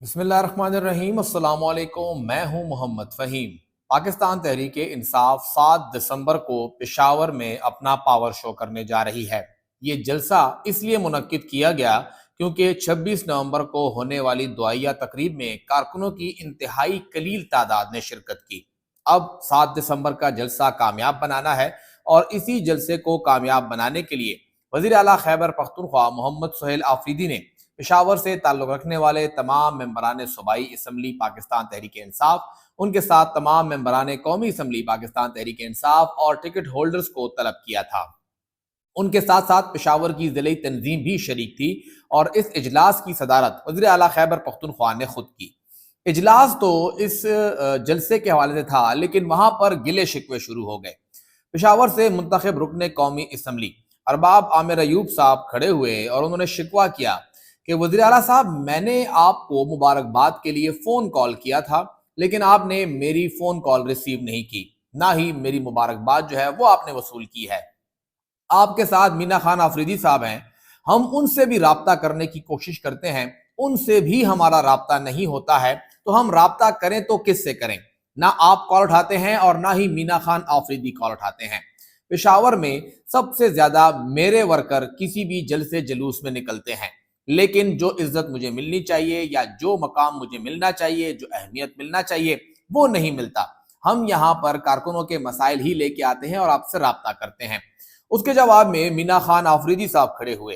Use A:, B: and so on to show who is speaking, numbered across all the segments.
A: بسم اللہ الرحمن الرحیم۔ السلام علیکم، میں ہوں محمد فہیم۔ پاکستان تحریک انصاف 7 دسمبر کو پشاور میں اپنا پاور شو کرنے جا رہی ہے۔ یہ جلسہ اس لیے منعقد کیا گیا کیونکہ 26 نومبر کو ہونے والی دعائیہ تقریب میں کارکنوں کی انتہائی قلیل تعداد نے شرکت کی۔ اب 7 دسمبر کا جلسہ کامیاب بنانا ہے اور اسی جلسے کو کامیاب بنانے کے لیے وزیر اعلیٰ خیبر پختونخوا محمد سہیل آفریدی نے پشاور سے تعلق رکھنے والے تمام ممبران صوبائی اسمبلی پاکستان تحریک انصاف، ان کے ساتھ تمام ممبران قومی اسمبلی پاکستان تحریک انصاف اور ٹکٹ ہولڈرز کو طلب کیا تھا۔ ان کے ساتھ ساتھ پشاور کی ضلعی تنظیم بھی شریک تھی اور اس اجلاس کی صدارت وزیر اعلیٰ خیبر پختونخوا نے خود کی۔ اجلاس تو اس جلسے کے حوالے سے تھا، لیکن وہاں پر گلے شکوے شروع ہو گئے۔ پشاور سے منتخب رکن قومی اسمبلی ارباب عامر ایوب صاحب کھڑے ہوئے اور انہوں نے شکوہ کیا کہ وزیر اعلیٰ صاحب، میں نے آپ کو مبارکباد کے لیے فون کال کیا تھا، لیکن آپ نے میری فون کال ریسیو نہیں کی، نہ ہی میری مبارکباد جو ہے وہ آپ نے وصول کی ہے۔ آپ کے ساتھ مینا خان آفریدی صاحب ہیں، ہم ان سے بھی رابطہ کرنے کی کوشش کرتے ہیں، ان سے بھی ہمارا رابطہ نہیں ہوتا ہے، تو ہم رابطہ کریں تو کس سے کریں؟ نہ آپ کال اٹھاتے ہیں اور نہ ہی مینا خان آفریدی کال اٹھاتے ہیں۔ پشاور میں سب سے زیادہ میرے ورکر کسی بھی جلسے جلوس میں نکلتے ہیں، لیکن جو عزت مجھے ملنی چاہیے یا جو مقام مجھے ملنا چاہیے، جو اہمیت ملنا چاہیے، وہ نہیں ملتا۔ ہم یہاں پر کارکنوں کے مسائل ہی لے کے آتے ہیں اور آپ سے رابطہ کرتے ہیں۔ اس کے جواب میں مینا خان آفریدی صاحب کھڑے ہوئے۔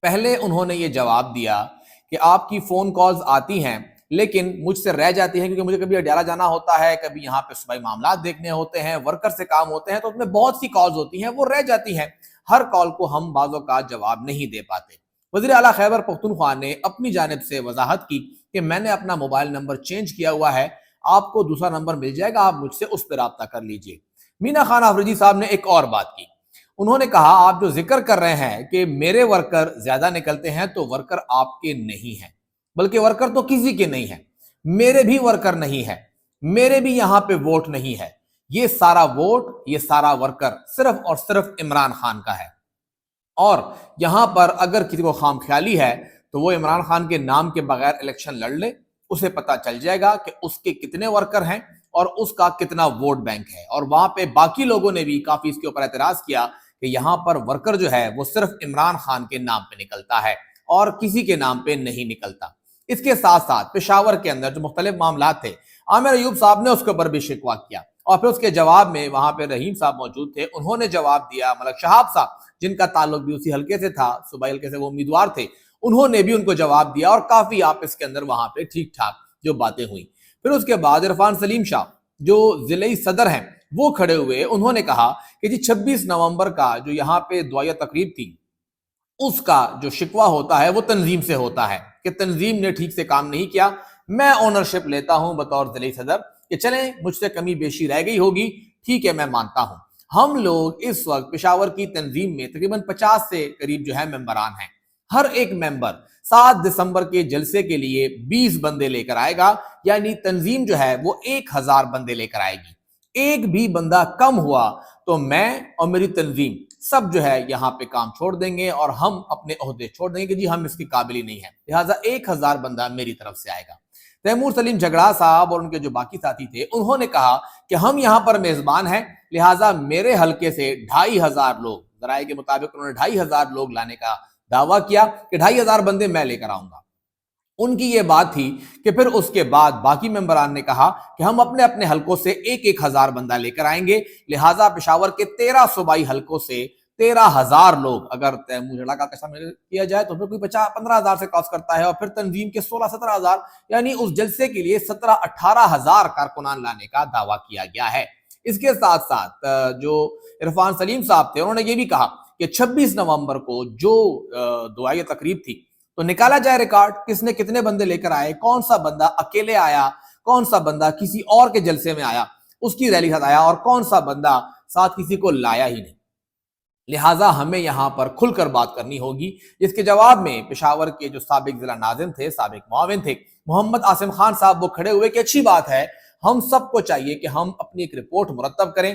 A: پہلے انہوں نے یہ جواب دیا کہ آپ کی فون کالز آتی ہیں لیکن مجھ سے رہ جاتی ہیں، کیونکہ مجھے کبھی اڈیالہ جانا ہوتا ہے، کبھی یہاں پہ صوبائی معاملات دیکھنے ہوتے ہیں، ورکر سے کام ہوتے ہیں، تو اس میں بہت سی کالز ہوتی ہیں، وہ رہ جاتی ہیں۔ ہر کال کو ہم بعض اوقات جواب نہیں دے پاتے۔ وزیر اعلیٰ خیبر پختونخوا نے اپنی جانب سے وضاحت کی کہ میں نے اپنا موبائل نمبر چینج کیا ہوا ہے، آپ کو دوسرا نمبر مل جائے گا، آپ مجھ سے اس پہ رابطہ کر لیجئے۔ مینا خان آفریدی صاحب نے ایک اور بات کی، انہوں نے کہا آپ جو ذکر کر رہے ہیں کہ میرے ورکر زیادہ نکلتے ہیں، تو ورکر آپ کے نہیں ہیں، بلکہ ورکر تو کسی کے نہیں ہیں، میرے بھی ورکر نہیں ہے، میرے بھی یہاں پہ ووٹ نہیں ہے۔ یہ سارا ووٹ، یہ سارا ورکر صرف اور صرف عمران خان کا ہے، اور یہاں پر اگر کسی کو خام خیالی ہے تو وہ عمران خان کے نام کے بغیر الیکشن لڑ لے، اسے پتا چل جائے گا کہ اس کے کتنے ورکر ہیں اور اس کا کتنا ووٹ بینک ہے۔ اور وہاں پہ باقی لوگوں نے بھی کافی اس کے اوپر اعتراض کیا کہ یہاں پر ورکر جو ہے وہ صرف عمران خان کے نام پہ نکلتا ہے اور کسی کے نام پہ نہیں نکلتا۔ اس کے ساتھ ساتھ پشاور کے اندر جو مختلف معاملات تھے، عامر ایوب صاحب نے اس کے اوپر بھی شکوہ کیا، اور پھر اس کے جواب میں وہاں پہ رحیم صاحب موجود تھے، انہوں نے جواب دیا۔ ملک شہاب صاحب، جن کا تعلق بھی اسی حلقے سے تھا، صوبائی حلقے سے وہ امیدوار تھے، انہوں نے بھی ان کو جواب دیا، اور کافی آپس کے اندر وہاں پہ ٹھیک ٹھاک جو باتیں ہوئیں۔ پھر اس کے بعد عرفان سلیم شاہ جو ضلعی صدر ہیں، وہ کھڑے ہوئے، انہوں نے کہا کہ جی 26 نومبر کا جو یہاں پہ دعائیہ تقریب تھی، اس کا جو شکوہ ہوتا ہے وہ تنظیم سے ہوتا ہے کہ تنظیم نے ٹھیک سے کام نہیں کیا۔ میں اونرشپ لیتا ہوں بطور ضلعی صدر کہ چلیں مجھ سے کمی بیشی رہ گئی ہوگی، ٹھیک ہے، میں مانتا ہوں۔ ہم لوگ اس وقت پشاور کی تنظیم میں تقریباً 50 سے قریب جو ہے ممبران ہیں۔ ہر ایک ممبر 7 دسمبر کے جلسے کے لیے 20 بندے لے کر آئے گا، یعنی تنظیم جو ہے وہ 1000 بندے لے کر آئے گی۔ ایک بھی بندہ کم ہوا تو میں اور میری تنظیم سب جو ہے یہاں پہ کام چھوڑ دیں گے اور ہم اپنے عہدے چھوڑ دیں گے کہ جی ہم اس کی قابل ہی نہیں ہیں، لہٰذا 1000 بندہ میری طرف سے آئے گا۔ تیمور سلیم جھگڑا صاحب اور ان کے جو باقی ساتھی تھے، انہوں نے کہا کہ ہم یہاں پر میزبان ہیں، لہٰذا میرے حلقے سے 2500 لوگ، ذرائع کے مطابق انہوں نے 2500 لوگ لانے کا دعویٰ کیا کہ 2500 بندے میں لے کر آؤں گا۔ ان کی یہ بات تھی کہ پھر اس کے بعد باقی ممبران نے کہا کہ ہم اپنے اپنے حلقوں سے 1000 بندہ لے کر آئیں گے، لہٰذا پشاور کے 13 صوبائی حلقوں سے 13000 لوگ، اگر تیمور کا قسم کیا جائے تو پھر کوئی 15,000 سے کراس کرتا ہے، اور پھر تنظیم کے 16-17,000، یعنی اس جلسے کے لیے 17-18,000 کارکنان لانے کا دعویٰ کیا گیا ہے۔ اس کے ساتھ ساتھ جو عرفان سلیم صاحب تھے، انہوں نے یہ بھی کہا کہ 26 نومبر کو جو دعائیہ تقریب تھی، تو نکالا جائے ریکارڈ، کس نے کتنے بندے لے کر آئے، کون سا بندہ اکیلے آیا، کون سا بندہ کسی اور کے جلسے میں آیا، اس کی ریلی ساتھ آیا، اور کون سا بندہ ساتھ کسی کو لایا ہی نہیں۔ لہٰذا ہمیں یہاں پر کھل کر بات کرنی ہوگی، جس کے جواب میں پشاور کے جو سابق ضلع ناظم تھے، سابق معاون تھے، محمد عاصم خان صاحب، وہ کھڑے ہوئے کہ اچھی بات ہے، ہم سب کو چاہیے کہ ہم اپنی ایک رپورٹ مرتب کریں،